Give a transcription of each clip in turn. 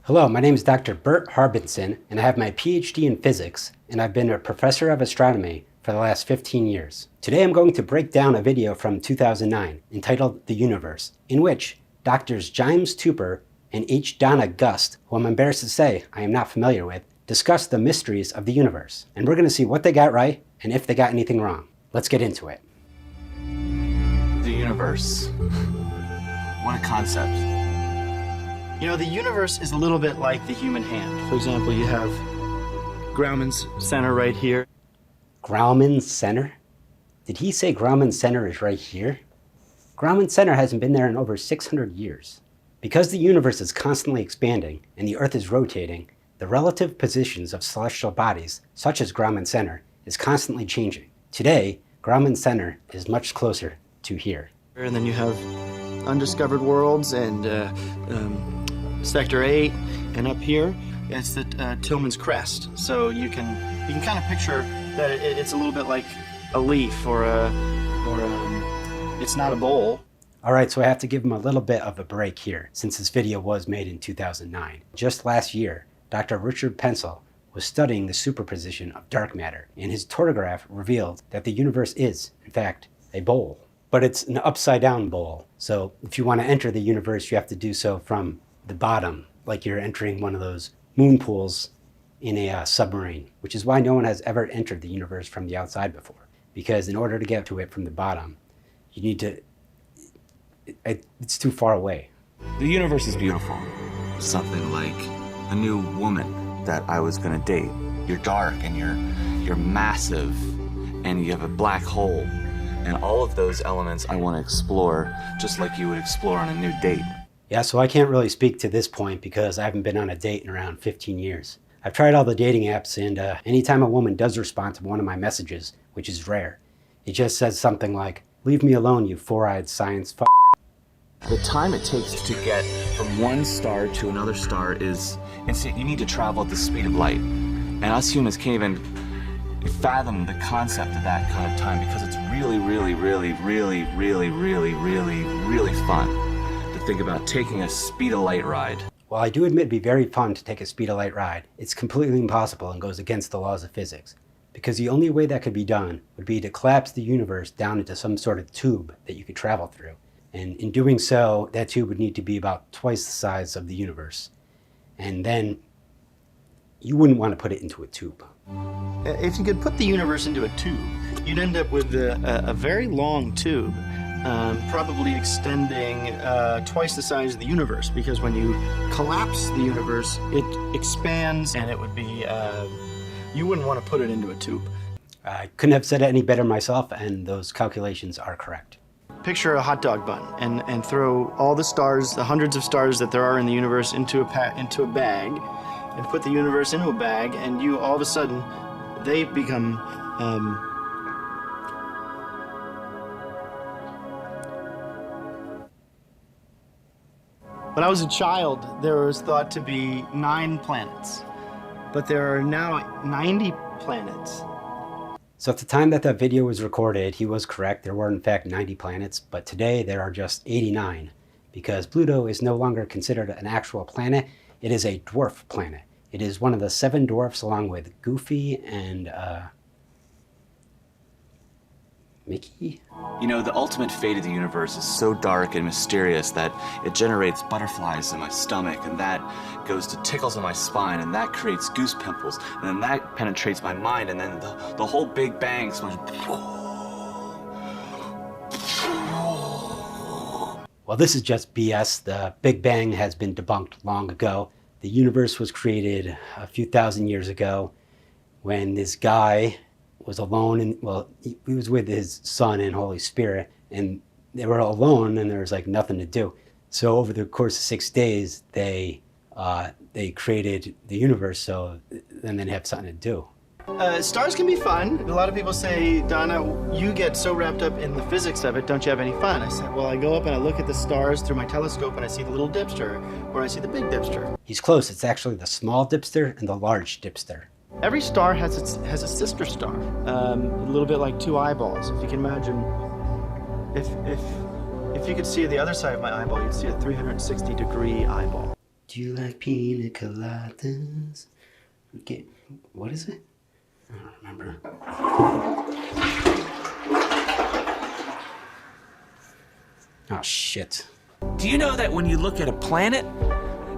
Hello, my name is Dr. Bert Harbinson, and I have my PhD in physics, and I've been a professor of astronomy for the last 15 years. Today I'm going to break down a video from 2009 entitled The Universe, in which Drs. James Tupper and H. Donna Gust, who I'm embarrassed to say I am not familiar with, discuss the mysteries of the universe. And we're going to see what they got right and if they got anything wrong. Let's get into it. The universe. What a concept. You know, the universe is a little bit like the human hand. For example, you have Grauman's center right here. Grauman's center? Did he say Grauman's center is right here? Grauman's center hasn't been there in over 600 years. Because the universe is constantly expanding and the Earth is rotating, the relative positions of celestial bodies, such as Grauman's center, is constantly changing. Today, Grauman's center is much closer to here. And then you have undiscovered worlds and Sector 8, and up here, it's the Tillman's crest. So you can kind of picture that it's a little bit like a leaf it's not a bowl. All right, so I have to give him a little bit of a break here, since this video was made in 2009. Just last year, Dr. Richard Pensel was studying the superposition of dark matter, and his tortograph revealed that the universe is, in fact, a bowl. But it's an upside-down bowl, so if you want to enter the universe, you have to do so from the bottom, like you're entering one of those moon pools in a submarine, which is why no one has ever entered the universe from the outside before. Because in order to get to it from the bottom, you need to, it's too far away. The universe is beautiful. Something like a new woman that I was gonna date. You're dark and you're massive and you have a black hole. And all of those elements I want to explore, just like you would explore on a new date. Yeah, so I can't really speak to this point because I haven't been on a date in around 15 years. I've tried all the dating apps, and anytime a woman does respond to one of my messages, which is rare, it just says something like, "Leave me alone, you four-eyed science f***." The time it takes to get from one star to another star is insane. You need to travel at the speed of light. And us humans can't even fathom the concept of that kind of time because it's really, really, really, really, really, really, really, really fun to think about taking a speed of light ride. While I do admit it'd be very fun to take a speed of light ride, it's completely impossible and goes against the laws of physics. Because the only way that could be done would be to collapse the universe down into some sort of tube that you could travel through. And in doing so, that tube would need to be about twice the size of the universe. And then you wouldn't want to put it into a tube. If you could put the universe into a tube, you'd end up with a very long tube, probably extending twice the size of the universe, because when you collapse the universe, it expands, and it would be, you wouldn't want to put it into a tube. I couldn't have said it any better myself, and those calculations are correct. Picture a hot dog bun and throw all the stars, the hundreds of stars that there are in the universe, into a bag, and put the universe into a bag, and you all of a sudden, they become When I was a child, there was thought to be 9 planets, but there are now 90 planets. So at the time that that video was recorded, he was correct. There were in fact 90 planets, but today there are just 89 because Pluto is no longer considered an actual planet. It is a dwarf planet. It is one of the 7 dwarfs along with Goofy and Mickey. You know, the ultimate fate of the universe is so dark and mysterious that it generates butterflies in my stomach, and that goes to tickles in my spine, and that creates goose pimples, and then that penetrates my mind, and then the whole Big Bang sort of... Well, this is just BS. The Big Bang has been debunked long ago. The universe was created a few thousand years ago when this guy was alone, and well, he was with his son and Holy Spirit, and they were alone, and there was like nothing to do. So over the course of 6 days, they created the universe, so then they'd have something to do. Stars can be fun. A lot of people say, Donna, you get so wrapped up in the physics of it, don't you have any fun? I said, well, I go up and I look at the stars through my telescope and I see the little dipster, or I see the big dipster. He's close. It's actually the small dipster and the large dipster. Every star has a sister star, a little bit like 2 eyeballs. If you can imagine, if you could see the other side of my eyeball, you'd see a 360-degree eyeball. Do you like pina coladas? Okay, what is it? I don't remember. Oh, shit. Do you know that when you look at a planet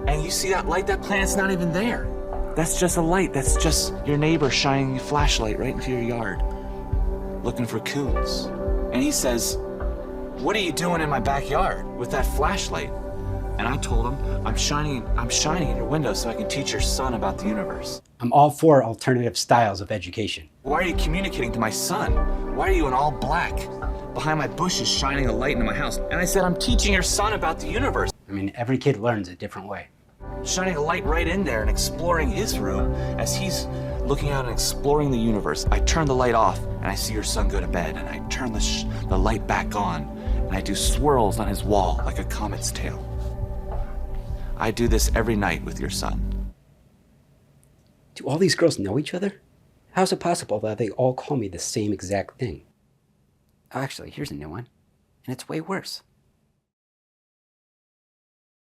and you see that light, that planet's not even there? That's just a light. That's just your neighbor shining a flashlight right into your yard, looking for coons. And he says, "What are you doing in my backyard with that flashlight?" And I told him, I'm shining in your window so I can teach your son about the universe. I'm all for alternative styles of education. Why are you communicating to my son? Why are you in all black behind my bushes shining a light into my house? And I said, I'm teaching your son about the universe. I mean, every kid learns a different way. Shining a light right in there and exploring his room as he's looking out and exploring the universe. I turn the light off and I see your son go to bed, and I turn the light back on and I do swirls on his wall like a comet's tail. I do this every night with your son. Do all these girls know each other? How is it possible that they all call me the same exact thing? Oh, actually, here's a new one, and it's way worse.